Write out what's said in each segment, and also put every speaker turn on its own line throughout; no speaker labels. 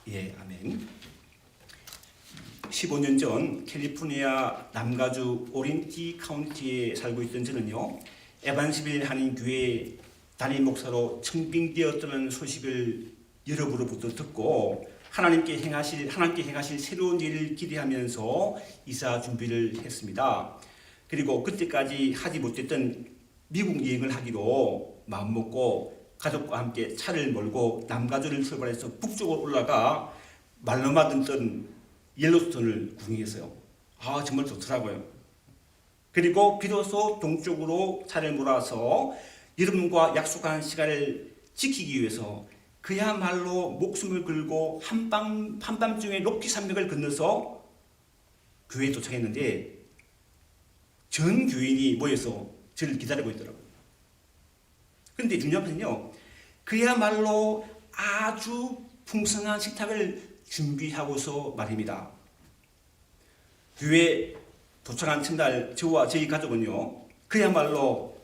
예, 아멘. 15년 전 캘리포니아 남가주 오렌지 카운티에 살고 있던 저는요, 에반스빌 한인교회 담임 목사로 청빙되었다는 소식을 여러분으로부터 듣고 하나님께 행하실 새로운 일을 기대하면서 이사 준비를 했습니다. 그리고 그때까지 하지 못했던 미국 여행을 하기로 마음먹고 가족과 함께 차를 몰고 남가주를 출발해서 북쪽으로 올라가 말로만 듣던 옐로스톤을 구경했어요. 정말 좋더라고요. 그리고 비로소 동쪽으로 차를 몰아서 여러분과 약속한 시간을 지키기 위해서 그야말로 목숨을 걸고 한밤중에 로키 산맥을 건너서 교회에 도착했는데 전 교인이 모여서 저를 기다리고 있더라고요. 그런데 중요한 것은요, 그야말로 아주 풍성한 식탁을 준비하고서 말입니다. 교회에 도착한 첫날 저와 저희 가족은요, 그야말로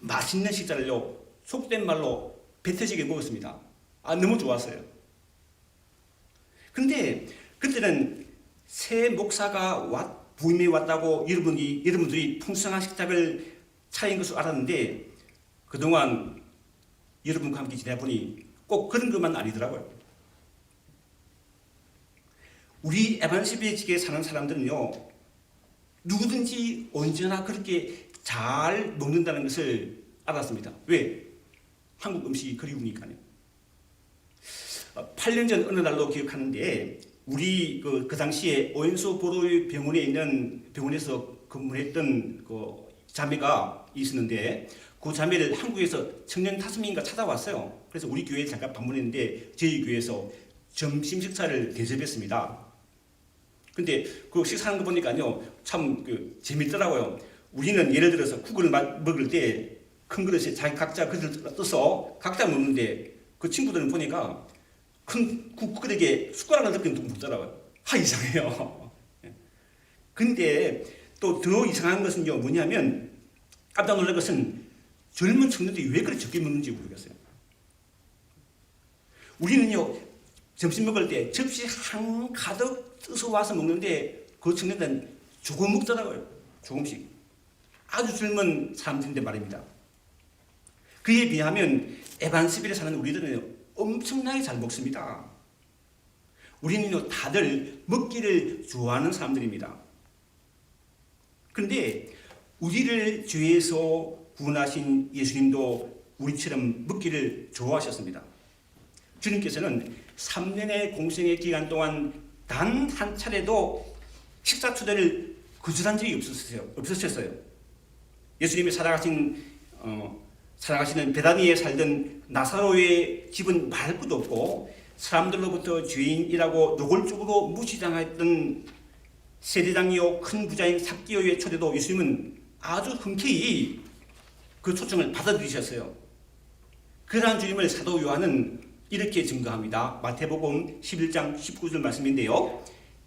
맛있는 식사를요, 속된 말로 배 터지게 먹었습니다. 너무 좋았어요. 그런데 그때는 새 목사가 부임해 왔다고 여러분들이 풍성한 식탁을 차린 것을 알았는데 그동안 여러분과 함께 지내보니 꼭 그런 것만 아니더라고요. 우리 에반스빌 지역에 사는 사람들은요, 누구든지 언제나 그렇게 잘 먹는다는 것을 알았습니다. 왜? 한국 음식이 그리우니까요. 8년 전 어느 날로 기억하는데 우리 그 당시에 오엔소 보로의 병원에서 근무했던 그 자매가 있었는데 그 자매를 한국에서 청년 5명인가 찾아왔어요. 그래서 우리 교회에 잠깐 방문했는데 저희 교회에서 점심 식사를 대접했습니다. 근데 그 식사하는 거 보니까요, 참 재밌더라고요. 우리는 예를 들어서 국을 먹을 때 큰 그릇에 각자 그릇을 떠서 각자 먹는데 그 친구들은 보니까 큰 국그릇에 숟가락을 넣고 먹더라고요. 이상해요. 근데 또 더 이상한 것은요, 뭐냐면 깜짝 놀랄 것은 젊은 청년들이 왜 그렇게 적게 먹는지 모르겠어요. 우리는요, 점심 먹을 때 접시 한 가득 떠서 와서 먹는데 그 청년들은 조금 먹더라고요. 조금씩. 아주 젊은 사람들인데 말입니다. 그에 비하면 에반스빌에 사는 우리들은 엄청나게 잘 먹습니다. 우리는요, 다들 먹기를 좋아하는 사람들입니다. 그런데 우리를 죄에서 구원하신 예수님도 우리처럼 먹기를 좋아하셨습니다. 주님께서는 3년의 공생의 기간 동안 단 한 차례도 식사 초대를 거절한 적이 없으셨어요. 예수님이 살아가시는 베다니에 살던 나사로의 집은 말할 것도 없고 사람들로부터 죄인이라고 노골적으로 무시당했던 세리장이요 큰 부자인 삭개오의 초대도 예수님은 아주 흔쾌히 그 초청을 받아들이셨어요. 그러한 주님을 사도 요한은 이렇게 증거합니다. 마태복음 11장 19절 말씀인데요.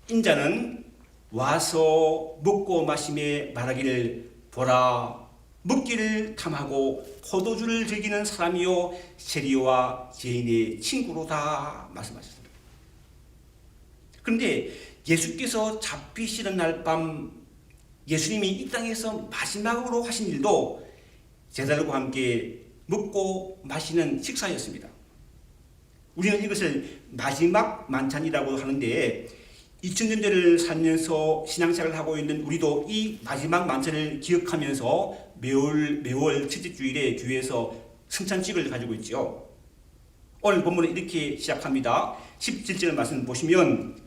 인자는 와서 먹고 마시며 말하기를 보라, 먹기를 탐하고 포도주를 즐기는 사람이요 세리와 죄인의 친구로다 말씀하셨습니다. 그런데 예수께서 잡히시는 날 밤 예수님이 이 땅에서 마지막으로 하신 일도 제자들과 함께 먹고 마시는 식사였습니다. 우리는 이것을 마지막 만찬이라고 하는데 2000년대를 살면서 신앙생활을 하고 있는 우리도 이 마지막 만찬을 기억하면서 매월 첫째 주일에 교회에서 성찬식을 가지고 있죠. 오늘 본문은 이렇게 시작합니다. 17절 말씀 보시면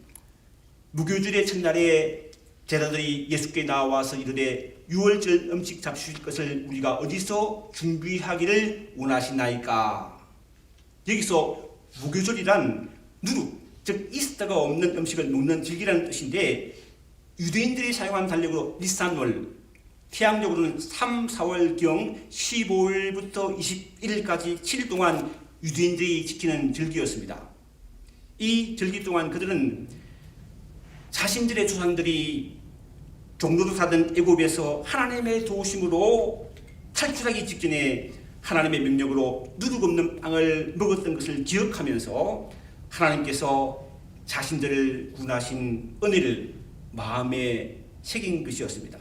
무교절의 첫날에 제자들이 예수께 나와서 이르되 유월절 음식 잡수실 것을 우리가 어디서 준비하기를 원하시나이까. 여기서 무교절이란 누룩, 즉 이스터가 없는 음식을 먹는 즐기라는 뜻인데 유대인들이 사용한 달력으로 니산월, 태양적으로는 3, 4월경 15일부터 21일까지 7일 동안 유대인들이 지키는 절기였습니다. 이 절기 동안 그들은 자신들의 조상들이 종로로 사던 애굽에서 하나님의 도우심으로 탈출하기 직전에 하나님의 명령으로 누룩 없는 빵을 먹었던 것을 기억하면서 하나님께서 자신들을 구원하신 은혜를 마음에 새긴 것이었습니다.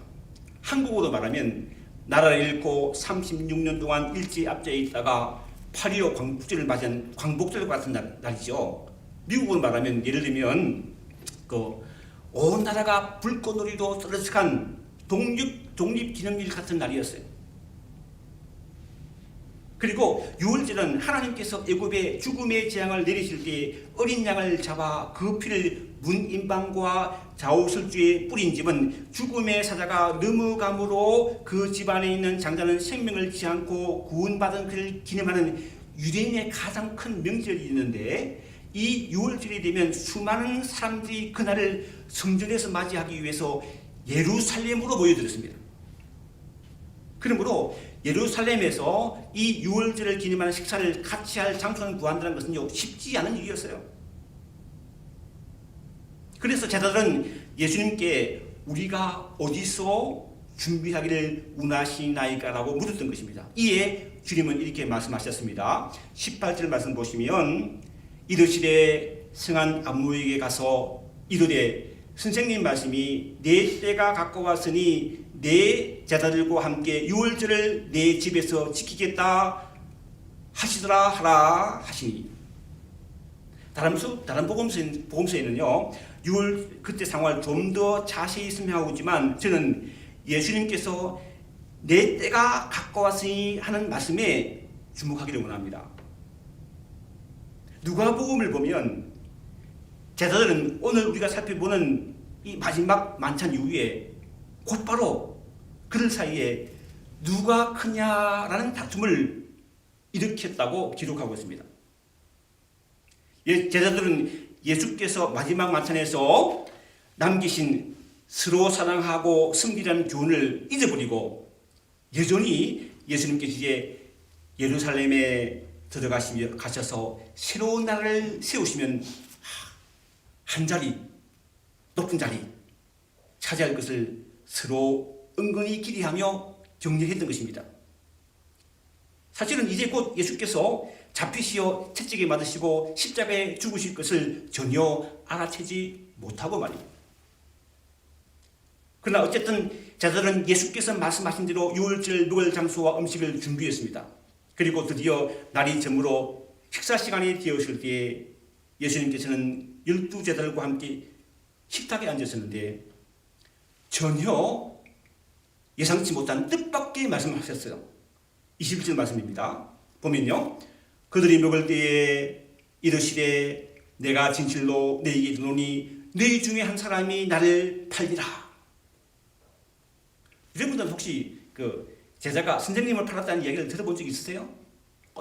한국어로 말하면 나라를 잃고 36년 동안 일제압제에 있다가 8.25 광복절을 맞이한 광복절 같은 날이죠. 미국으로 말하면 예를 들면 온 나라가 불꽃놀이로 떠들썩한 독립기념일 같은 날이었어요. 그리고 유월절은 하나님께서 애굽에 죽음의 재앙을 내리실 때 어린 양을 잡아 그 피를 문인방과 좌우설주에 뿌린 집은 죽음의 사자가 넘어감으로 그 집안에 있는 장자는 생명을 잃지 않고 구원받은 그를 기념하는 유대인의 가장 큰 명절이 있는데, 이 유월절이 되면 수많은 사람들이 그날을 성전에서 맞이하기 위해서 예루살렘으로 모여들었습니다. 그러므로 예루살렘에서 이 유월절을 기념하는 식사를 같이 할 장소를 구한다는 것은 쉽지 않은 일이었어요. 그래서 제자들은 예수님께 우리가 어디서 준비하기를 원하시나이까라고 물었던 것입니다. 이에 주님은 이렇게 말씀하셨습니다. 18절 말씀 보시면 이르시되 성한 안무에게 가서 이르되 선생님 말씀이 내 때가 가까웠으니 내 제자들과 함께 유월절을 내 집에서 지키겠다 하시더라 하라 하시니. 다른 복음서에는요 유월 그때 상황을 좀 더 자세히 설명하고 있지만, 저는 예수님께서 내 때가 가까웠으니 하는 말씀에 주목하기를 원합니다. 누가복음을 보면 제자들은 오늘 우리가 살펴보는 이 마지막 만찬 이후에 곧바로 그들 사이에 누가 크냐라는 다툼을 일으켰다고 기록하고 있습니다. 제자들은 예수께서 마지막 만찬에서 남기신 서로 사랑하고 섬기라는 교훈을 잊어버리고 여전히 예수님께서 이제 예루살렘에 가셔서 새로운 나라를 세우시면 한 자리, 높은 자리 차지할 것을 서로 은근히 기대하며 격려했던 것입니다. 사실은 이제 곧 예수께서 잡히시어 채찍에 맞으시고 십자가에 죽으실 것을 전혀 알아채지 못하고 말입니다. 그러나 어쨌든 제자들은 예수께서 말씀하신 대로 유월절 먹을 장소와 음식을 준비했습니다. 그리고 드디어 날이 저물어 식사 시간이 되었을 때 예수님께서는 12제자들과 함께 식탁에 앉으셨는데 전혀 예상치 못한 뜻밖의 말씀을 하셨어요. 21절 말씀입니다. 보면요, 그들이 먹을 때에 이르시되 내가 진실로 너희에게 이르노니 너희 중에 한 사람이 나를 팔리라. 여러분들은 혹시 제자가 선생님을 팔았다는 이야기를 들어본 적이 있으세요?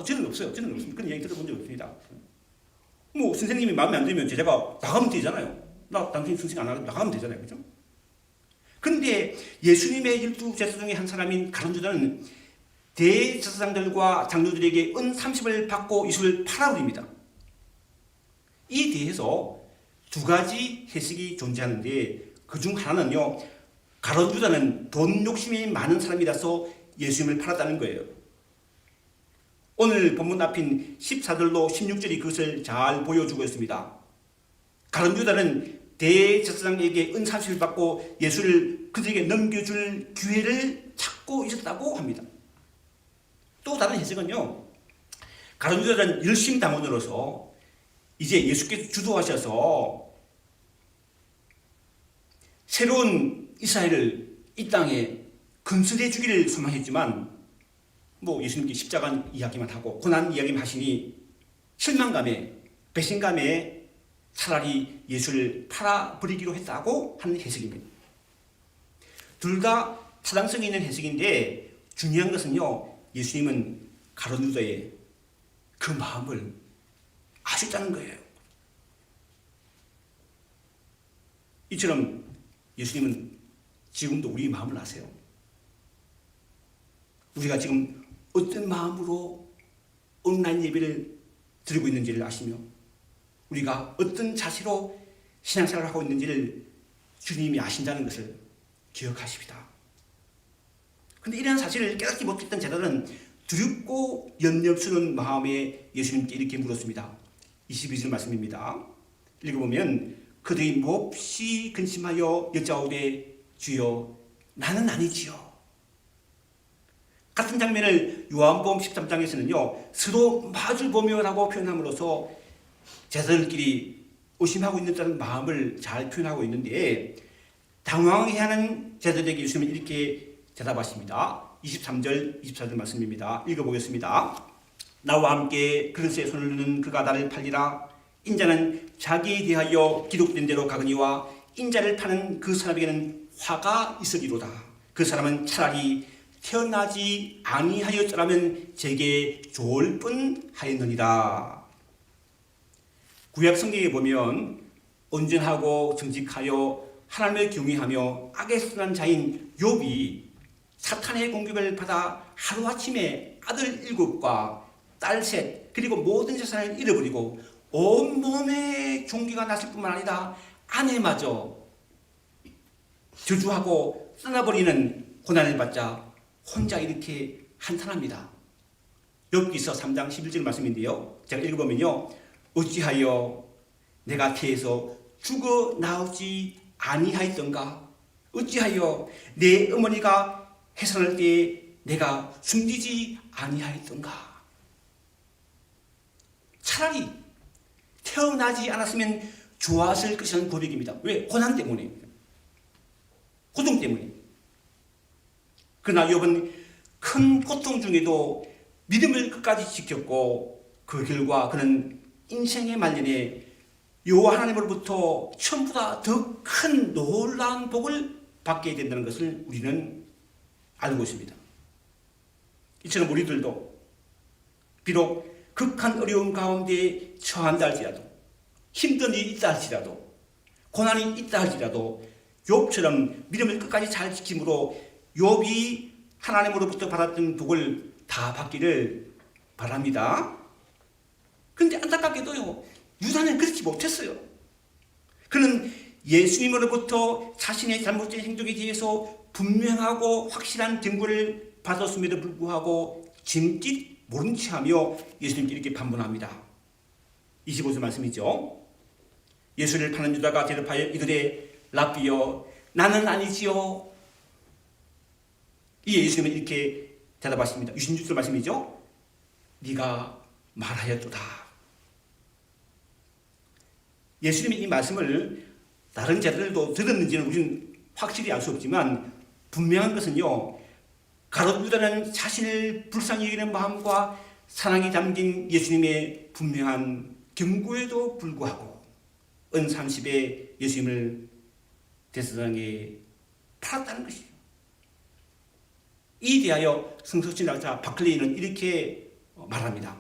저는 없어요. 저는 없습니다. 그런 이야기 들어본 적이 없습니다. 뭐 선생님이 마음에 안 들면 제자가 나가면 되잖아요. 나 당신 선생 안 하면 나가면 되잖아요. 그죠? 그런데 예수님의 12제자 중에 한 사람인 가룟 유다는 대제사장들과 장로들에게 은 30을 받고 예수를 팔아버립니다. 이 대해서 두 가지 해석이 존재하는데, 그중 하나는요, 가룟 유다는 돈 욕심이 많은 사람이라서 예수님을 팔았다는 거예요. 오늘 본문 앞인 14절로 16절이 그것을 잘 보여주고 있습니다. 가룟 유다는 대제사장에게 은 30을 받고 예수를 그들에게 넘겨줄 기회를 찾고 있었다고 합니다. 또 다른 해석은요, 가룟 유다는 열심 당원으로서 이제 예수께서 주도하셔서 새로운 이스라엘을 이 땅에 건설해 주기를 소망했지만, 뭐 예수님께 십자가 이야기만 하고 고난 이야기만 하시니 실망감에 배신감에 차라리 예수를 팔아버리기로 했다고 하는 해석입니다. 둘 다 타당성이 있는 해석인데, 중요한 것은요, 예수님은 가룟 유다의 그 마음을 아셨다는 거예요. 이처럼 예수님은 지금도 우리 마음을 아세요. 우리가 지금 어떤 마음으로 온라인 예배를 드리고 있는지를 아시며 우리가 어떤 자세로 신앙생활을 하고 있는지를 주님이 아신다는 것을 기억하십니다. 그런데 이러한 사실을 깨닫지 못했던 제자들은 두렵고 염려스러운 마음에 예수님께 이렇게 물었습니다. 22절 말씀입니다. 읽어보면 그들이 몹시 근심하여 여짜오되 주여 나는 아니지요. 같은 장면을 요한복음 13장에서는요 서로 마주보며라고 표현함으로써 제자들끼리 의심하고 있는 마음을 잘 표현하고 있는데, 당황해하는 제자들에게 예수님은 이렇게 대답하십니다. 23절 24절 말씀입니다. 읽어보겠습니다. 나와 함께 그릇에 손을 넣는 그가 나를 팔리라. 인자는 자기에 대하여 기록된 대로 가거니와 인자를 파는 그 사람에게는 화가 있으리로다. 그 사람은 차라리 태어나지 아니하였더라면 제게 좋을 뻔하였느니라. 구약 성경에 보면 온전하고 정직하여 하나님을 경외하며 악에 떠난 자인 욥이 사탄의 공격을 받아 하루아침에 아들 7과 딸 3 그리고 모든 재산을 잃어버리고 온몸에 종기가 났을 뿐만 아니라 아내마저 저주하고 떠나버리는 고난을 받자 혼자 이렇게 한탄합니다. 욥기서 3장 11절 말씀인데요, 제가 읽어보면요, 어찌하여 내가 태에서 죽어 나오지 아니하였던가? 어찌하여 내 어머니가 해산할 때에 내가 숨기지 아니하였던가? 차라리 태어나지 않았으면 좋았을 것이라는 고백입니다. 왜? 고난 때문에, 고통 때문에. 그러나 욥은 큰 고통 중에도 믿음을 끝까지 지켰고 그 결과 그는 인생의 말년에 여호와 하나님으로부터 처음보다 더 큰 놀라운 복을 받게 된다는 것을 우리는 알고 있습니다. 이처럼 우리들도 비록 극한 어려움 가운데 처한다 할지라도, 힘든 일이 있다 할지라도, 고난이 있다 할지라도 욥처럼 믿음을 끝까지 잘 지킴으로 욥이 하나님으로부터 받았던 복을 다 받기를 바랍니다. 그런데 안타깝게도요, 유다는 그렇지 못했어요. 그는 예수님으로부터 자신의 잘못된 행동에 대해서 분명하고 확실한 증거를 받았음에도 불구하고 짐짓 모른 체하며 예수님께 이렇게 반문합니다. 25절 말씀이죠. 예수를 파는 유다가 대답하여 이르되 랍비여 나는 아니지요. 이에 예수님은 이렇게 대답하십니다. 26절 말씀이죠. 네가 말하였도다. 예수님이 이 말씀을 다른 제자들도 들었는지는 우리는 확실히 알 수 없지만 분명한 것은요, 가룟 유다는 자신을 불쌍히 여기는 마음과 사랑이 담긴 예수님의 분명한 경고에도 불구하고 은 30에 예수님을 대제사장에 팔았다는 것이죠. 이에 대하여 성서신학자 바클레이는 이렇게 말합니다.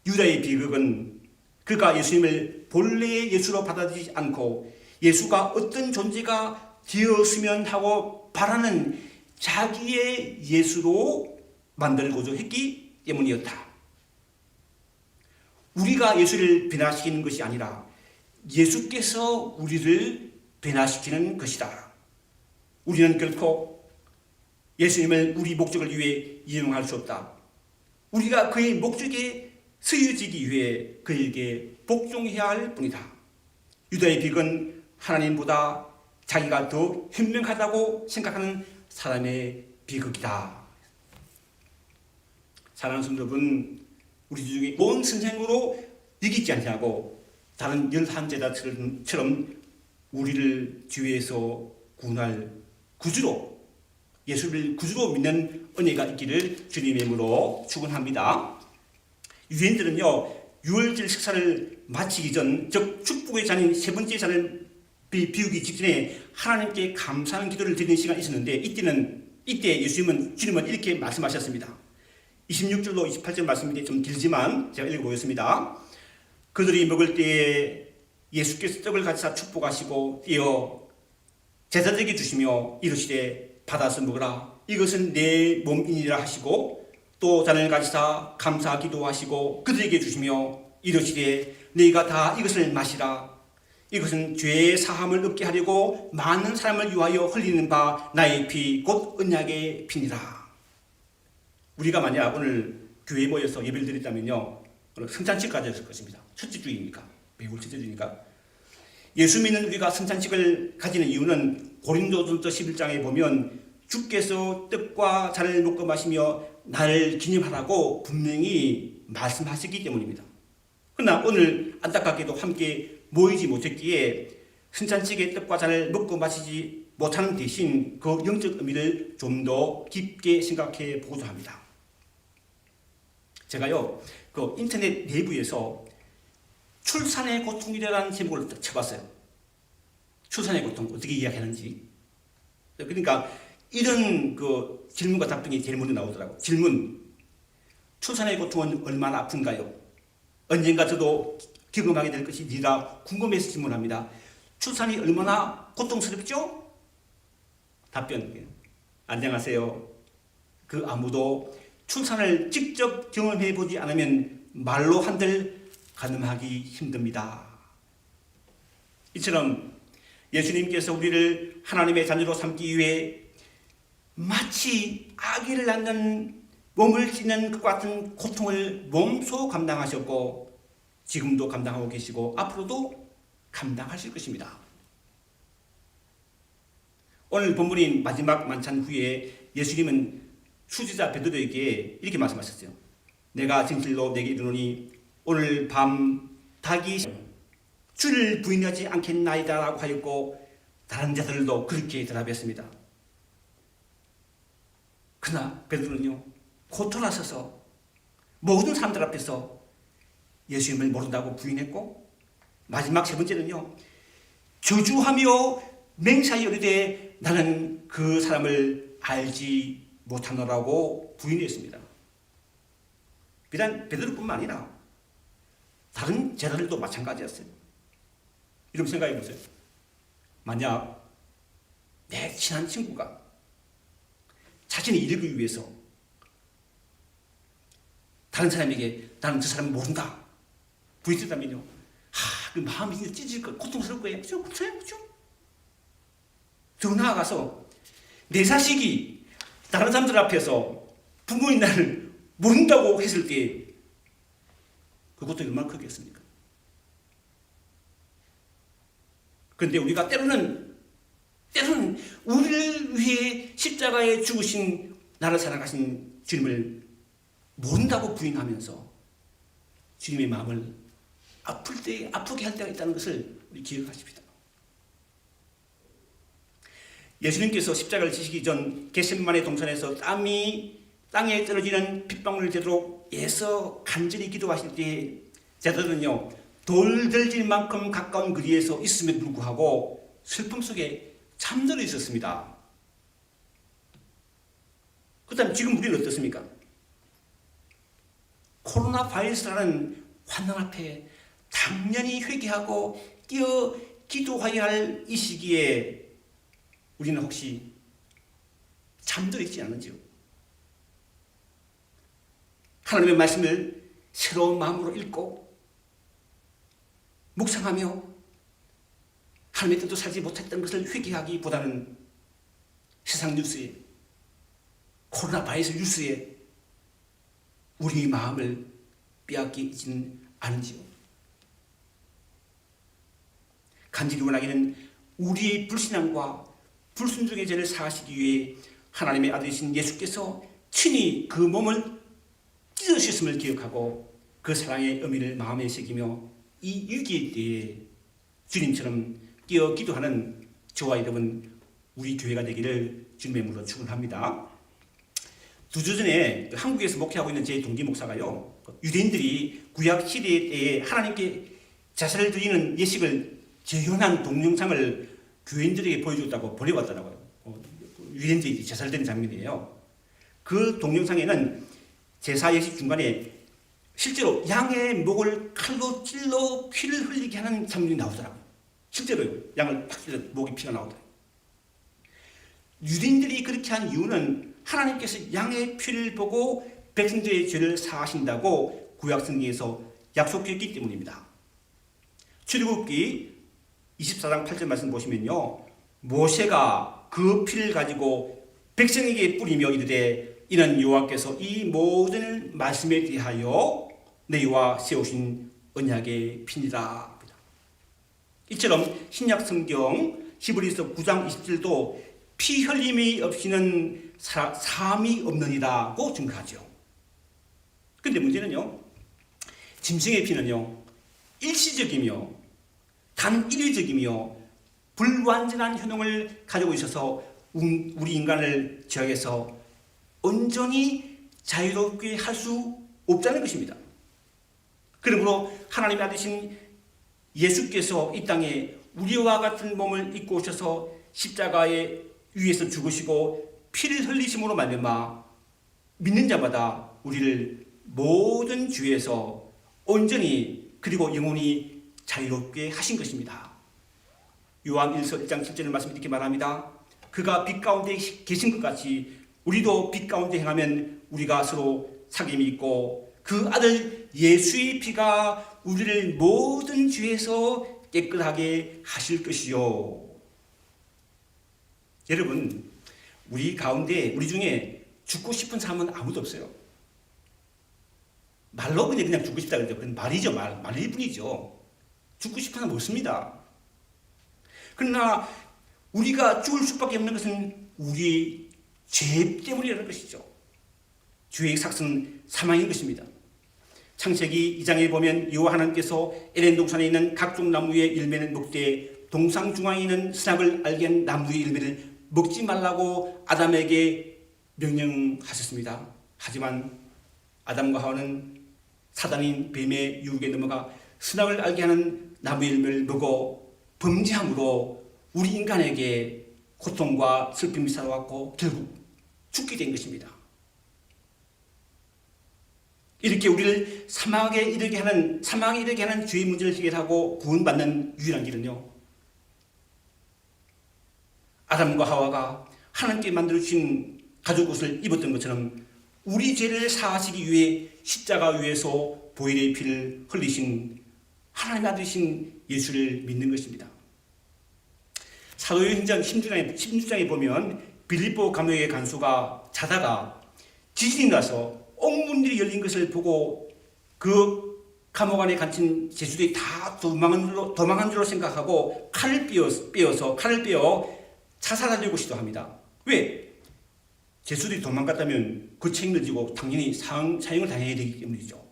유다의 비극은 그가 예수님을 본래의 예수로 받아들이지 않고 예수가 어떤 존재가 되었으면 하고 바라는 자기의 예수로 만들고자 했기 때문이었다. 우리가 예수를 변화시키는 것이 아니라 예수께서 우리를 변화시키는 것이다. 우리는 결코 예수님을 우리 목적을 위해 이용할 수 없다. 우리가 그의 목적에 쓰여지기 위해 그에게 복종해야 할 뿐이다. 유다의 비극은 하나님보다 자기가 더 현명하다고 생각하는 사람의 비극이다. 사랑하는 성도 여러분, 우리 중에 온 선생으로 이기지 않냐고 다른 11제자처럼 우리를 뒤에서 구원할 구주로, 예수를 구주로 믿는 은혜가 있기를 주님의 이름으로 축원합니다. 유대인들은요, 유월절 식사를 마치기 전, 즉 축복의 잔인 세 번째 잔을 비우기 직전에 하나님께 감사하는 기도를 드리는 시간이 있었는데, 이때 주님은 이렇게 말씀하셨습니다. 26절로 28절 말씀인데 좀 길지만 제가 읽어보겠습니다. 그들이 먹을 때에 예수께서 떡을 가지사 축복하시고 띄어 제자들에게 주시며 이르시되 받아서 먹으라, 이것은 내 몸이니라 하시고, 또 잔을 가지사 감사 기도하시고 그들에게 주시며 이르시되 너희가 다 이것을 마시라, 이것은 죄의 사함을 얻게 하려고 많은 사람을 위하여 흘리는 바 나의 피 곧 언약의 피니라. 우리가 만약 오늘 교회에 모여서 예배를 드렸다면요, 오늘 성찬식까지 했을 것입니다. 첫째 주일이니까 매울 제절이니까. 예수 믿는 우리가 성찬식을 가지는 이유는 고린도전서 11장에 보면 주께서 떡과 잔을 먹고 마시며 나를 기념하라고 분명히 말씀하셨기 때문입니다. 그러나 오늘 안타깝게도 함께 모이지 못했기에 성찬식의 떡과 잔을 먹고 마시지 못하는 대신 그 영적 의미를 좀 더 깊게 생각해 보고자 합니다. 제가요, 그 인터넷 내부에서 출산의 고통이라는 제목을 쳐봤어요. 출산의 고통 어떻게 이야기하는지. 그러니까 이런 그 질문과 답변이 제일 먼저 나오더라고요. 질문: 출산의 고통은 얼마나 아픈가요? 언젠가 저도 경험하게 될 것이니라 궁금해서 질문합니다. 출산이 얼마나 고통스럽죠? 답변: 안녕하세요. 그 아무도 출산을 직접 경험해 보지 않으면 말로 한들 가늠하기 힘듭니다. 이처럼 예수님께서 우리를 하나님의 자녀로 삼기 위해 마치 아기를 낳는 몸을 찢는 것 같은 고통을 몸소 감당하셨고 지금도 감당하고 계시고 앞으로도 감당하실 것입니다. 오늘 본문인 마지막 만찬 후에 예수님은 수제자 베드로에게 이렇게 말씀하셨어요. 내가 진실로 내게 이르노니 오늘 밤 닭이 주를 부인하지 않겠나이다 라고 하였고 다른 자들도 그렇게 대답했습니다. 그러나 베드로는요, 곧 돌아서서 모든 사람들 앞에서 예수님을 모른다고 부인했고 마지막 세 번째는요, 저주하며 맹세하여 이르되 나는 그 사람을 알지 못하노라고 부인했습니다. 비단 베드로뿐만 아니라 다른 제자들도 마찬가지였어요. 이런 생각해 보세요. 만약 내 친한 친구가 자신의 이익을 위해서 다른 사람에게 나는 저 사람을 모른다 부인했다면요, 그 마음이 찢어질 거예요. 고통스러울 거예요. 그렇죠? 그렇죠? 더 나아가서 내 자식이 다른 사람들 앞에서 부모인 나를 모른다고 했을 때 그 고통이 얼마나 크겠습니까? 그런데 우리가 때로는 우리를 위해 십자가에 죽으신 나를 사랑하신 주님을 모른다고 부인하면서 주님의 마음을 아프게 할 때가 있다는 것을 우리 기억하십시다. 예수님께서 십자가를 지시기 전 겟세마네 동산에서 땀이 땅에 떨어지는 핏방울을 되도록 애써 간절히 기도하실 때 제자들은요, 돌 들질 만큼 가까운 거리에서 있음에도 불구하고 슬픔 속에 잠들어 있었습니다. 그렇다면 지금 우리는 어떻습니까? 코로나 바이러스라는 환난 앞에 당연히 회개하고 뛰어 기도해야 할 이 시기에 우리는 혹시 잠들어 있지 않은지요? 하나님의 말씀을 새로운 마음으로 읽고 묵상하며 하나님의 뜻도 살지 못했던 것을 회개하기보다는 세상 뉴스에, 코로나 바이러스 뉴스에 우리 마음을 빼앗기지는 않은지요? 간절히 원하기는 우리의 불신앙과 불순종의 죄를 사하시기 위해 하나님의 아들이신 예수께서 친히 그 몸을 찢으셨음을 기억하고 그 사랑의 의미를 마음에 새기며 이 위기의 때에 주님처럼 뛰어 기도하는 저와 여러분, 우리 교회가 되기를 주님의 이름으로 축원합니다. 2주 전에 한국에서 목회하고 있는 제 동기 목사가요, 유대인들이 구약 시대 때에 하나님께 제사를 드리는 예식을 재현한 동영상을 교인들에게 보여줬다고 보내왔더라고요. 유대인들이 제사를 드리는 장면이에요. 그 동영상에는 제사 예식 중간에 실제로 양의 목을 칼로 찔러 피를 흘리게 하는 장면이 나오더라고요. 실제로요. 양을 팍 찔러 목에 피가 나오더라고요. 유대인들이 그렇게 한 이유는 하나님께서 양의 피를 보고 백성들의 죄를 사하신다고 구약 성경에서 약속했기 때문입니다. 출애굽기 24장 8절 말씀 보시면요, 모세가 그 피를 가지고 백성에게 뿌리며 이르되 이는 여호와께서 이 모든 말씀에 대하여 너희와 세우신 언약의 피니라. 이처럼 신약 성경 히브리서 9장 27도 피 흘림이 없이는 사함이 없느니라고 증거하죠. 그런데 문제는요, 짐승의 피는요 일시적이며 단일회적이며 불완전한 효능을 가지고 있어서 우리 인간을 제약해서 온전히 자유롭게 할 수 없다는 것입니다. 그러므로 하나님의 아들이신 예수께서 이 땅에 우리와 같은 몸을 입고 오셔서 십자가에 위에서 죽으시고 피를 흘리심으로 말미암아 믿는 자마다 우리를 모든 죄에서 온전히 그리고 영원히 자유롭게 하신 것입니다. 요한 1서 1장 7절의 말씀 이렇게 말합니다. 그가 빛 가운데 계신 것 같이 우리도 빛 가운데 행하면 우리가 서로 사귐이 있고 그 아들 예수의 피가 우리를 모든 죄에서 깨끗하게 하실 것이요. 여러분, 우리 가운데 우리 중에 죽고 싶은 사람은 아무도 없어요. 말로 그냥 죽고 싶다 그러죠. 그건 말이죠. 말일 뿐이죠. 죽고 싶은 사람은 없습니다. 그러나 우리가 죽을 수밖에 없는 것은 우리 죄 때문이라는 것이죠. 죄의 삭은 사망인 것입니다. 창세기 2장에 보면 여호와 하나님께서 에덴 동산에 있는 각종 나무의 열매는 먹되 동상 중앙에 있는 선악을 알게 한 나무의 열매를 먹지 말라고 아담에게 명령하셨습니다. 하지만 아담과 하와는 사단인 뱀의 유혹에 넘어가 선악을 알게 하는 나무의 열매를 먹어 범죄함으로 우리 인간에게 고통과 슬픔이 찾아왔고 결국 죽게 된 것입니다. 이렇게 우리를 사망에 이르게 하는 죄의 문제를 해결하고 구원받는 유일한 길은요, 아담과 하와가 하나님께 만들어주신 가죽 옷을 입었던 것처럼 우리 죄를 사하시기 위해 십자가 위에서 보혈의 피를 흘리신 하나님의 아들이신 예수를 믿는 것입니다. 사도행전 16장에 보면 빌립보 감옥의 간수가 자다가 지진이 나서 옥문들이 열린 것을 보고 그 감옥 안에 갇힌 제수들이 다 도망한 줄로 생각하고 칼을 빼어 자살하려고 시도합니다. 왜? 제수들이 도망갔다면 그 책임을 지고 당연히 사형을 당해야 되기 때문이죠.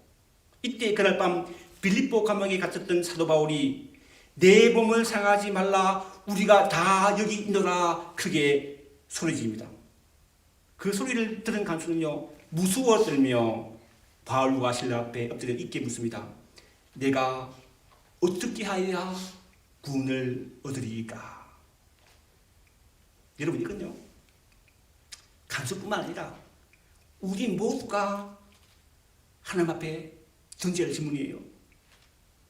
이때 그날 밤 빌립보 감옥에 갇혔던 사도 바울이 내 몸을 상하지 말라 우리가 다 여기 있노라 크게 소리집니다. 그 소리를 들은 간수는요 무서워 떨며 바울과 실라 앞에 엎드려 있게 묻습니다. 내가 어떻게 하여야 구원을 얻으리까? 여러분, 이건요 간수뿐만 아니라 우리 모두가 하나님 앞에 던져야 할 질문이에요.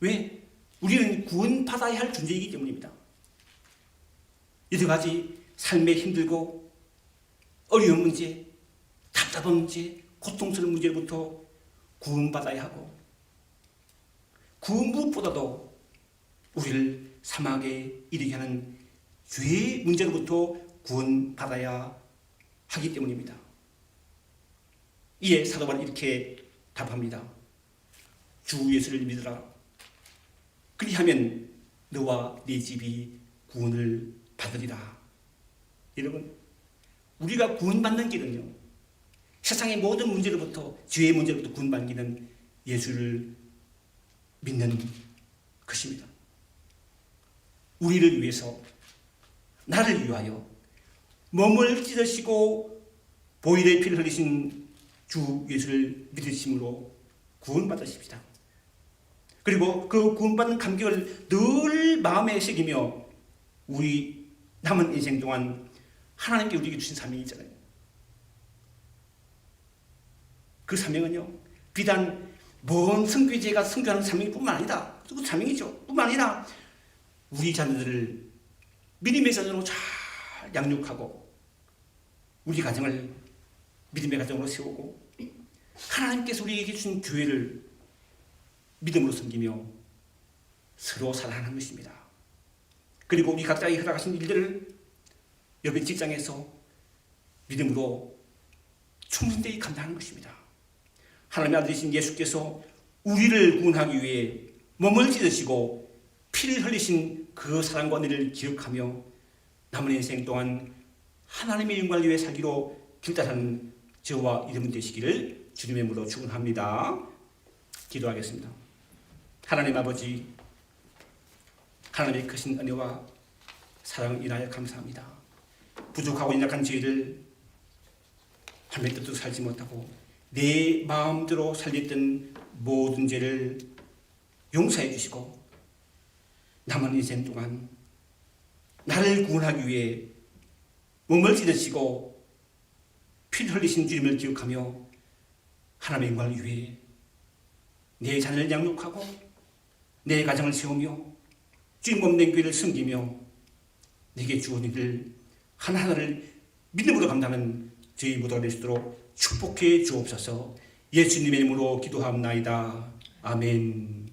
왜? 우리는 구원받아야 할 존재이기 때문입니다. 여러 가지 삶에 힘들고 어려운 문제, 답답한 문제, 고통스러운 문제로부터 구원받아야 하고, 구원 무엇보다도 우리를 사망에 이르게 하는 죄의 문제로부터 구원받아야 하기 때문입니다. 이에 사도 바울은 이렇게 답합니다. 주 예수를 믿으라. 그리하면 너와 네 집이 구원을 받으리라. 여러분, 우리가 구원받는 길은요, 세상의 모든 문제로부터, 죄의 문제로부터 구원받는 길은 예수를 믿는 것입니다. 우리를 위해서, 나를 위하여 몸을 찢으시고 보혈의 피를 흘리신 주 예수를 믿으심으로 구원받으십시다. 그리고 그 구원받는 감격을 늘 마음에 새기며 우리 남은 인생 동안 하나님께 우리에게 주신 사명이 있잖아요. 그 사명은요, 비단 먼 선교제가 선교하는 사명뿐만 아니다. 그 사명이죠. 뿐만 아니라 우리 자녀들을 믿음의 자녀로 잘 양육하고 우리 가정을 믿음의 가정으로 세우고 하나님께서 우리에게 주신 교회를 믿음으로 섬기며 서로 사랑하는 것입니다. 그리고 우리 각자에게 허락하신 일들을 여러분 직장에서 믿음으로 충성되게 감당하는 것입니다. 하나님의 아들이신 예수께서 우리를 구원하기 위해 몸을 찢으시고 피를 흘리신 그 사랑과 은혜를 기억하며 남은 인생 동안 하나님의 영광을 위해 살기로 결단하는 저와 여러분 되시기를 주님의 이름으로 축원합니다. 기도하겠습니다. 하나님 아버지, 하나님의 크신 은혜와 사랑 인하여 감사합니다. 부족하고 연약한 저희를 하나님의 뜻대로 살지 못하고 내 마음대로 살렸던 모든 죄를 용서해 주시고 남은 인생 동안 나를 구원하기 위해 몸을 찢으시고 피를 흘리신 주님을 기억하며 하나님의 영광을 위해 내 자녀를 양육하고 내 가정을 세우며 주님 몸된 교회를 섬기며 내게 주어진 일을 하나하나를 믿음으로 감당하는 저희 모두가 될 수 있도록 축복해 주옵소서. 예수님의 이름으로 기도합나이다. 아멘.